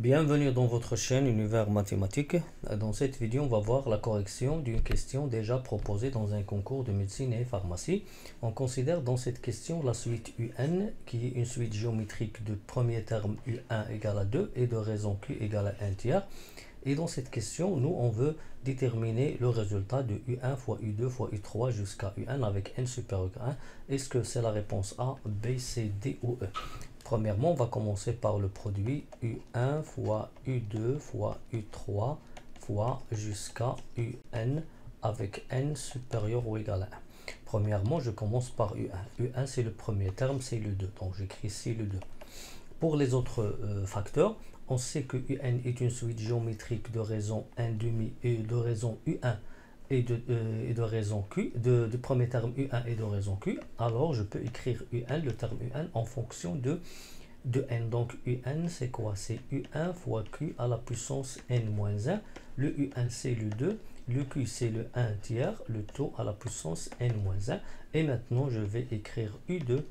Bienvenue dans votre chaîne Univers Mathématiques. Dans cette vidéo, on va voir la correction d'une question déjà proposée dans un concours de médecine et pharmacie. On considère dans cette question la suite UN, qui est une suite géométrique de premier terme U1 égale à 2 et de raison Q égale à 1 tiers. Et dans cette question, nous, on veut déterminer le résultat de U1 fois U2 fois U3 jusqu'à UN avec n supérieur à 1. Est-ce que c'est la réponse A, B, C, D ou E? Premièrement, on va commencer par le produit U1 fois U2 fois U3 fois jusqu'à UN avec n supérieur ou égal à 1. Premièrement, je commence par U1. U1, c'est le premier terme, c'est le 2. Donc, j'écris ici le 2. Pour les autres facteurs, on sait que UN est une suite géométrique de raison 1,5 et de raison U1 et de raison Q, du premier terme U1 et de raison Q. Alors, je peux écrire UN, le terme UN, en fonction de n. Donc, UN, c'est quoi? C'est U1 fois Q à la puissance n-1. Le UN, c'est le 2. Le Q, c'est le 1 tiers. Le taux à la puissance n-1. Et maintenant, je vais écrire U2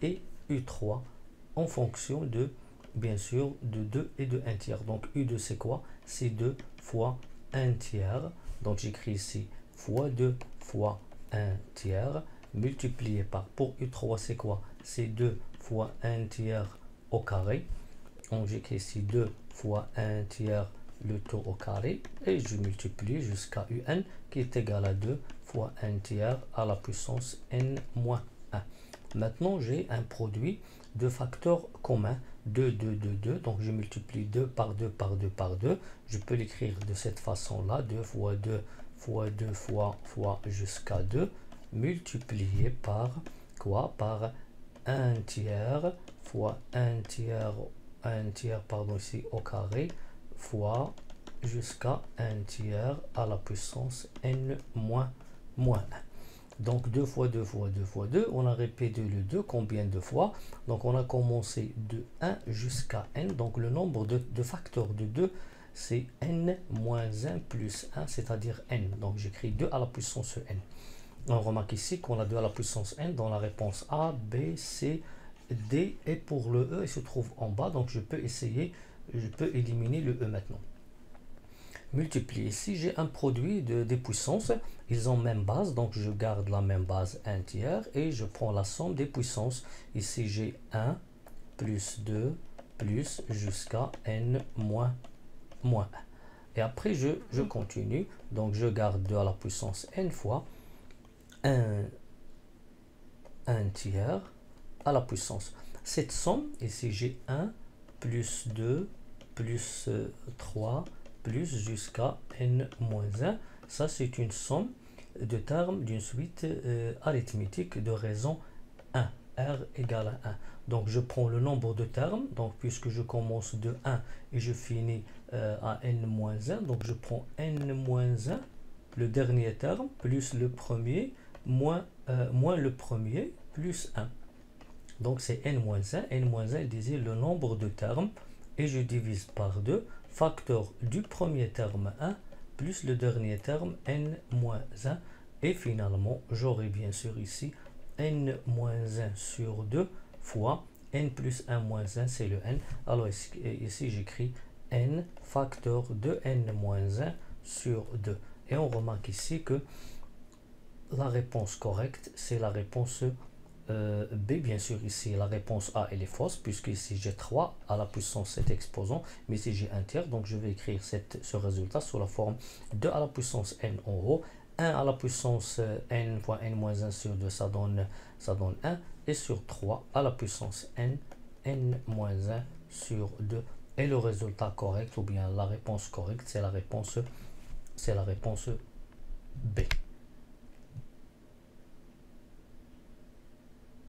et U3 en fonction de, bien sûr, de 2 et de 1 tiers. Donc, U2, c'est quoi? C'est 2 fois 1 tiers. Donc, j'écris ici fois 2 fois 1 tiers multiplié par, pour U3, c'est quoi? C'est 2 fois 1 tiers au carré. Donc, j'écris ici 2 fois 1 tiers le taux au carré et je multiplie jusqu'à UN qui est égal à 2 fois 1 tiers à la puissance n-1. Maintenant, j'ai un produit de facteurs communs 2, 2, 2, 2. Donc, je multiplie 2 par 2 par 2 par 2. Je peux l'écrire de cette façon-là. 2 fois 2 fois 2 fois jusqu'à 2 multiplié par quoi? Par 1 tiers fois 1 tiers, pardon, ici au carré fois jusqu'à 1 tiers à la puissance n-1. Donc 2 fois 2 fois 2 fois 2, on a répété le 2 combien de fois? Donc on a commencé de 1 jusqu'à n, donc le nombre de facteurs de 2 c'est n-1 plus 1, c'est-à-dire n. Donc j'écris 2 à la puissance n. On remarque ici qu'on a 2 à la puissance n dans la réponse A, B, C, D, et pour le E, il se trouve en bas, donc je peux éliminer le E maintenant. Multiplier. Ici, j'ai un produit des puissances. Ils ont même base, donc je garde la même base 1 tiers et je prends la somme des puissances. Ici, j'ai 1 plus 2 plus jusqu'à n-1. Et après, je continue. Donc, je garde 2 à la puissance n fois 1 tiers à la puissance. Cette somme, ici, j'ai 1 plus 2 plus 3 plus jusqu'à n-1. Ça, c'est une somme de termes d'une suite arithmétique de raison 1. R égale à 1. Donc, je prends le nombre de termes. Donc, puisque je commence de 1 et je finis à n-1, donc je prends n-1, le dernier terme, plus le premier, moins le premier, plus 1. Donc, c'est n-1. n-1 disait le nombre de termes. Et je divise par 2, facteur du premier terme 1 plus le dernier terme n-1. Et finalement, j'aurai bien sûr ici n-1 sur 2 fois n plus 1 moins 1, c'est le n. Alors ici j'écris n facteur de n-1 sur 2. Et on remarque ici que la réponse correcte, c'est la réponse B. Bien sûr, ici la réponse A elle est fausse, puisque ici j'ai 3 à la puissance 7 exposants, mais ici j'ai 1 tiers, donc je vais écrire ce résultat sous la forme 2 à la puissance n en haut, 1 à la puissance n fois n-1 sur 2, ça donne 1, et sur 3 à la puissance n-1 sur 2. Et le résultat correct, ou bien la réponse correcte, c'est la réponse B.